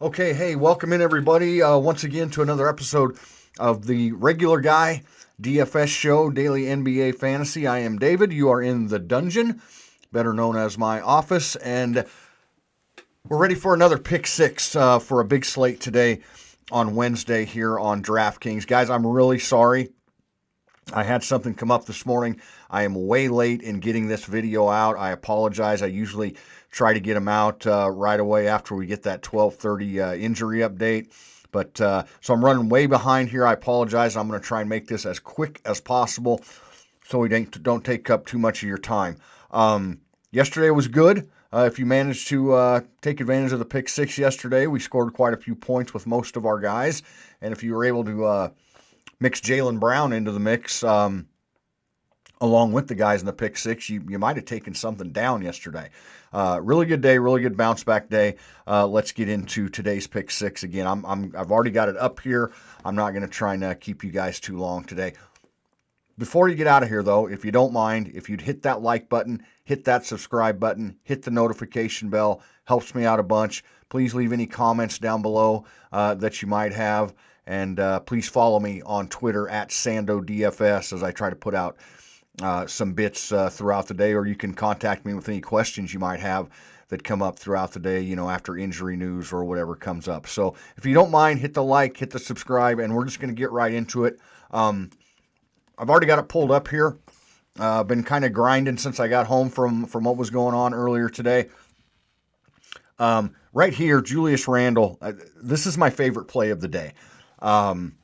Okay, hey, welcome in everybody once again to another episode of the Regular Guy DFS Show, Daily NBA Fantasy. I am David. You are in the dungeon, better known as my office, and we're ready for another pick six for a big slate today on Wednesday here on DraftKings. Guys, I'm really sorry. I had something come up this morning. I am way late in getting this video out. I apologize. I usually try to get them out right away after we get that 12:30 injury update. But so I'm running way behind here. I apologize. I'm going to try and make this as quick as possible so we don't take up too much of your time. Yesterday was good. If you managed to take advantage of the pick six yesterday, we scored quite a few points with most of our guys. And if you were able to mix Jaylen Brown into the mix along with the guys in the pick six, you might have taken something down yesterday. Really good day, really good bounce back day. Let's get into today's pick six again. I've already got it up here. I'm not going to try and keep you guys too long today. Before you get out of here, though, if you don't mind, if you'd hit that like button, hit that subscribe button, hit the notification bell, helps me out a bunch. Please leave any comments down below that you might have. And please follow me on Twitter at SandoDFS as I try to put out some bits throughout the day, or you can contact me with any questions you might have that come up throughout the day, after injury news or whatever comes up. So if you don't mind, hit the like, hit the subscribe, and we're just going to get right into it. I've already got it pulled up here. Been kind of grinding since I got home from what was going on earlier today. Right here, Julius Randle. This is my favorite play of the day. I'm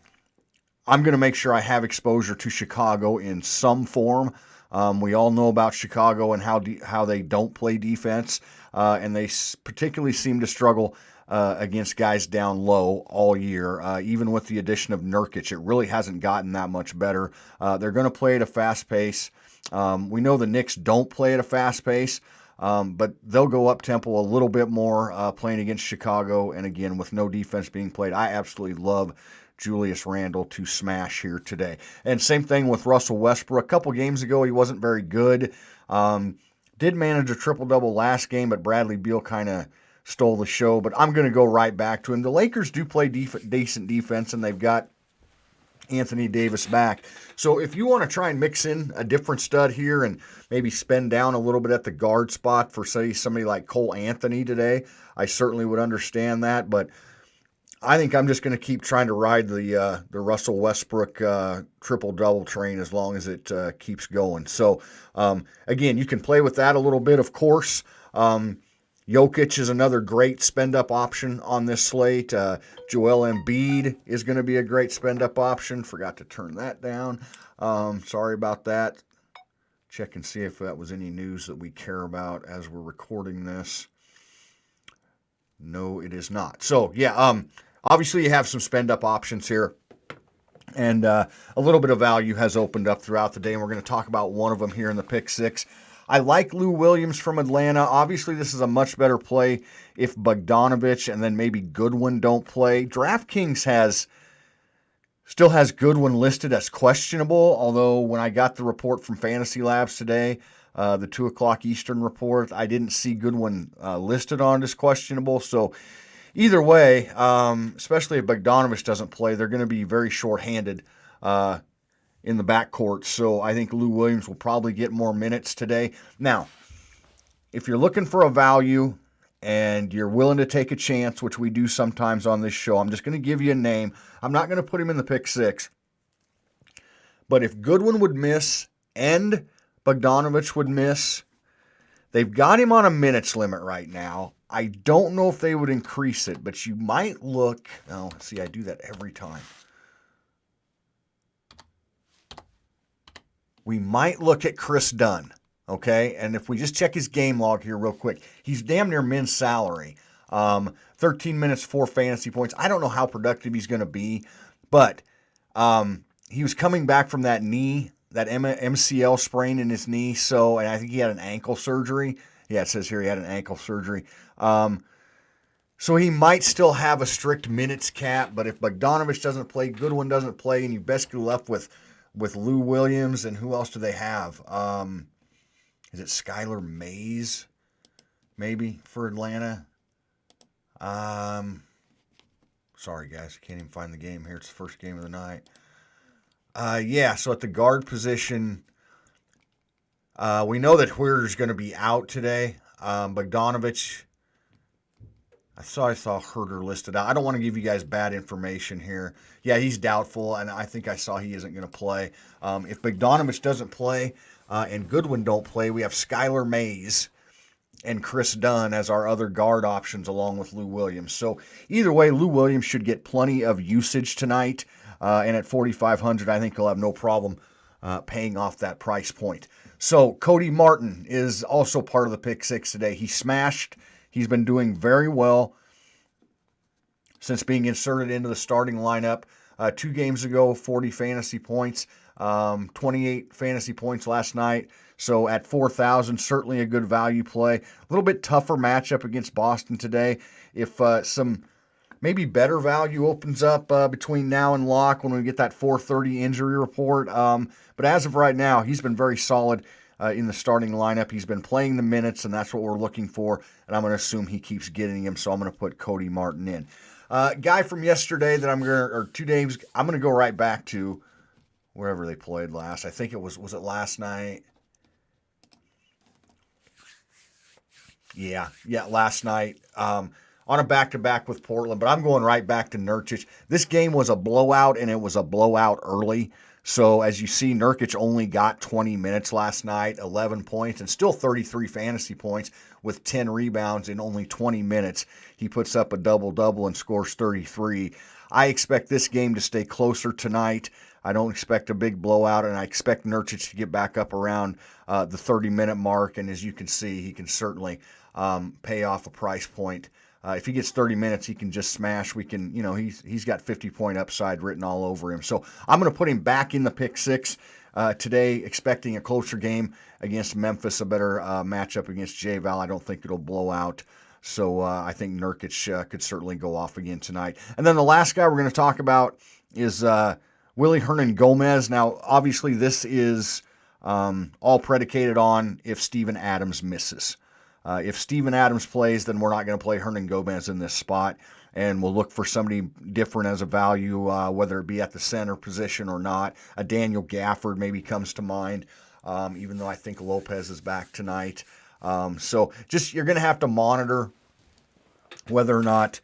going to make sure I have exposure to Chicago in some form. We all know about Chicago and how they don't play defense, and they particularly seem to struggle against guys down low all year. Even with the addition of Nurkic, it really hasn't gotten that much better. They're going to play at a fast pace. We know the Knicks don't play at a fast pace, but they'll go up tempo a little bit more playing against Chicago. And again, with no defense being played, I absolutely love Julius Randle to smash here today. And same thing with Russell Westbrook. A couple games ago, he wasn't very good. Did manage a triple-double last game, but Bradley Beal kind of stole the show. But I'm going to go right back to him. The Lakers do play decent defense, and they've got Anthony Davis back. So if you want to try and mix in a different stud here and maybe spend down a little bit at the guard spot for, say, somebody like Cole Anthony today, I certainly would understand that. But I think I'm just going to keep trying to ride the Russell Westbrook triple-double train as long as it keeps going. So, again, you can play with that a little bit, of course. Jokic is another great spend-up option on this slate. Joel Embiid is going to be a great spend-up option. Forgot to turn that down. Sorry about that. Check and see if that was any news that we care about as we're recording this. No, it is not. So, yeah, obviously you have some spend-up options here. And a little bit of value has opened up throughout the day, and we're going to talk about one of them here in the pick six. I like Lou Williams from Atlanta. Obviously, this is a much better play if Bogdanovich and then maybe Goodwin don't play. DraftKings still has Goodwin listed as questionable, although when I got the report from Fantasy Labs today, the 2 o'clock Eastern report, I didn't see Goodwin listed on as questionable. So either way, especially if Bogdanovich doesn't play, they're going to be very shorthanded in the backcourt. So I think Lou Williams will probably get more minutes today. Now, if you're looking for a value and you're willing to take a chance, which we do sometimes on this show, I'm just going to give you a name. I'm not going to put him in the pick six. But if Goodwin would miss and Bogdanovich would miss, they've got him on a minutes limit right now. I don't know if they would increase it, but you might look. Oh, see, I do that every time. We might look at Chris Dunn, okay? And if we just check his game log here real quick, he's damn near min's salary. 13 minutes, 4 fantasy points. I don't know how productive he's going to be, but he was coming back from that knee, that MCL sprain in his knee. So, and I think he had an ankle surgery. Yeah, it says here he had an ankle surgery. So he might still have a strict minutes cap, but if Bogdanovich doesn't play, Goodwin doesn't play, and you're basically left with Lou Williams, and who else do they have? Is it Skylar Mays, maybe, for Atlanta? Sorry, guys, I can't even find the game here. It's the first game of the night. Yeah, so at the guard position, we know that Huerter's going to be out today. Bogdanovich, I saw Herder listed out. I don't want to give you guys bad information here. Yeah, he's doubtful, and I think I saw he isn't going to play. If Bogdanovich doesn't play and Goodwin don't play, we have Skylar Mays and Chris Dunn as our other guard options along with Lou Williams. So either way, Lou Williams should get plenty of usage tonight. And at 4,500, I think he'll have no problem paying off that price point. So Cody Martin is also part of the pick six today. He smashed. He's been doing very well since being inserted into the starting lineup. 2 games ago, 40 fantasy points, 28 fantasy points last night. So at 4,000, certainly a good value play. A little bit tougher matchup against Boston today. If some maybe better value opens up between now and lock when we get that 4:30 injury report. But as of right now, he's been very solid in the starting lineup. He's been playing the minutes, and that's what we're looking for. And I'm going to assume he keeps getting him, so I'm going to put Cody Martin in. Guy from yesterday that or 2 days, I'm going to go right back to wherever they played last. I think it was it last night? Yeah, last night. On a back-to-back with Portland, but I'm going right back to Nurkic. This game was a blowout, and it was a blowout early. So as you see, Nurkic only got 20 minutes last night, 11 points, and still 33 fantasy points with 10 rebounds in only 20 minutes. He puts up a double-double and scores 33. I expect this game to stay closer tonight. I don't expect a big blowout, and I expect Nurkic to get back up around the 30-minute mark. And as you can see, he can certainly pay off a price point. If he gets 30 minutes, he can just smash. We can, he's got 50-point upside written all over him. So I'm going to put him back in the pick six today, expecting a closer game against Memphis, a better matchup against J-Val. I don't think it'll blow out. So I think Nurkic could certainly go off again tonight. And then the last guy we're going to talk about is Willie Hernan Gomez. Now, obviously, this is all predicated on if Steven Adams misses. If Steven Adams plays, then we're not going to play Hernan Gomez in this spot, and we'll look for somebody different as a value, whether it be at the center position or not. A Daniel Gafford maybe comes to mind, even though I think Lopez is back tonight. So just you're going to have to monitor whether or not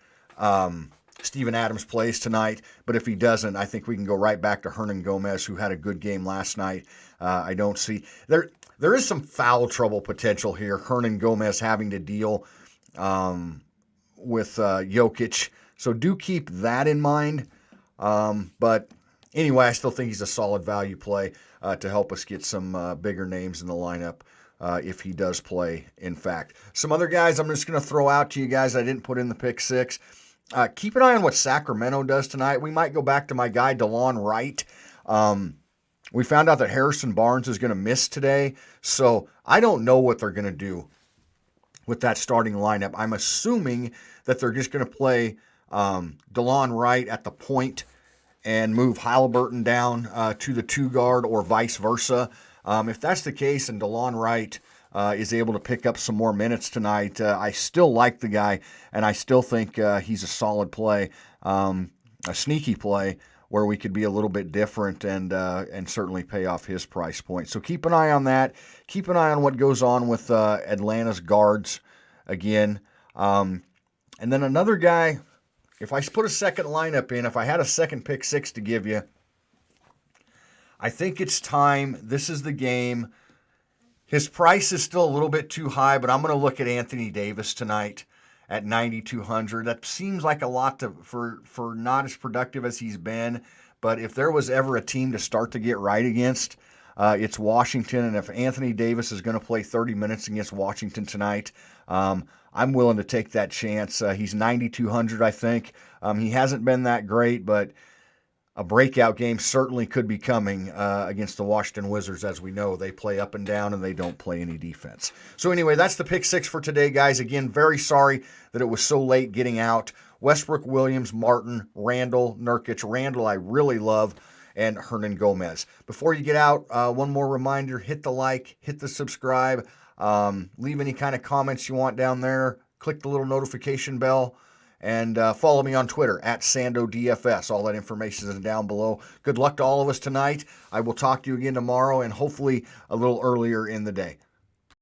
Steven Adams plays tonight. But if he doesn't, I think we can go right back to Hernan Gomez, who had a good game last night. I don't see there is some foul trouble potential here. Hernan Gomez having to deal with Jokic. So do keep that in mind. But anyway, I still think he's a solid value play to help us get some bigger names in the lineup if he does play, in fact. Some other guys I'm just going to throw out to you guys I didn't put in the pick six. Keep an eye on what Sacramento does tonight. We might go back to my guy, DeLon Wright. We found out that Harrison Barnes is going to miss today, so I don't know what they're going to do with that starting lineup. I'm assuming that they're just going to play DeLon Wright at the point and move Halliburton down to the 2 guard or vice versa. If that's the case and DeLon Wright is able to pick up some more minutes tonight, I still like the guy, and I still think he's a solid play, a sneaky play, where we could be a little bit different and certainly pay off his price point. So keep an eye on that. Keep an eye on what goes on with Atlanta's guards again. And then another guy, if I put a second lineup in, if I had a second pick six to give you, I think it's time. This is the game. His price is still a little bit too high, but I'm going to look at Anthony Davis tonight at 9,200. That seems like a lot for not as productive as he's been. But if there was ever a team to start to get right against, it's Washington. And if Anthony Davis is going to play 30 minutes against Washington tonight, I'm willing to take that chance. He's 9,200, I think. He hasn't been that great, but a breakout game certainly could be coming against the Washington Wizards. As we know, they play up and down and they don't play any defense. So anyway, that's the pick six for today, guys. Again, very sorry that it was so late getting out. Westbrook, Williams, Martin, Randle, Nurkic. Randle I really love, and Hernan Gomez. Before you get out, one more reminder, hit the like, hit the subscribe, leave any kind of comments you want down there, click the little notification bell, And follow me on Twitter at SandoDFS. All that information is down below. Good luck to all of us tonight. I will talk to you again tomorrow and hopefully a little earlier in the day.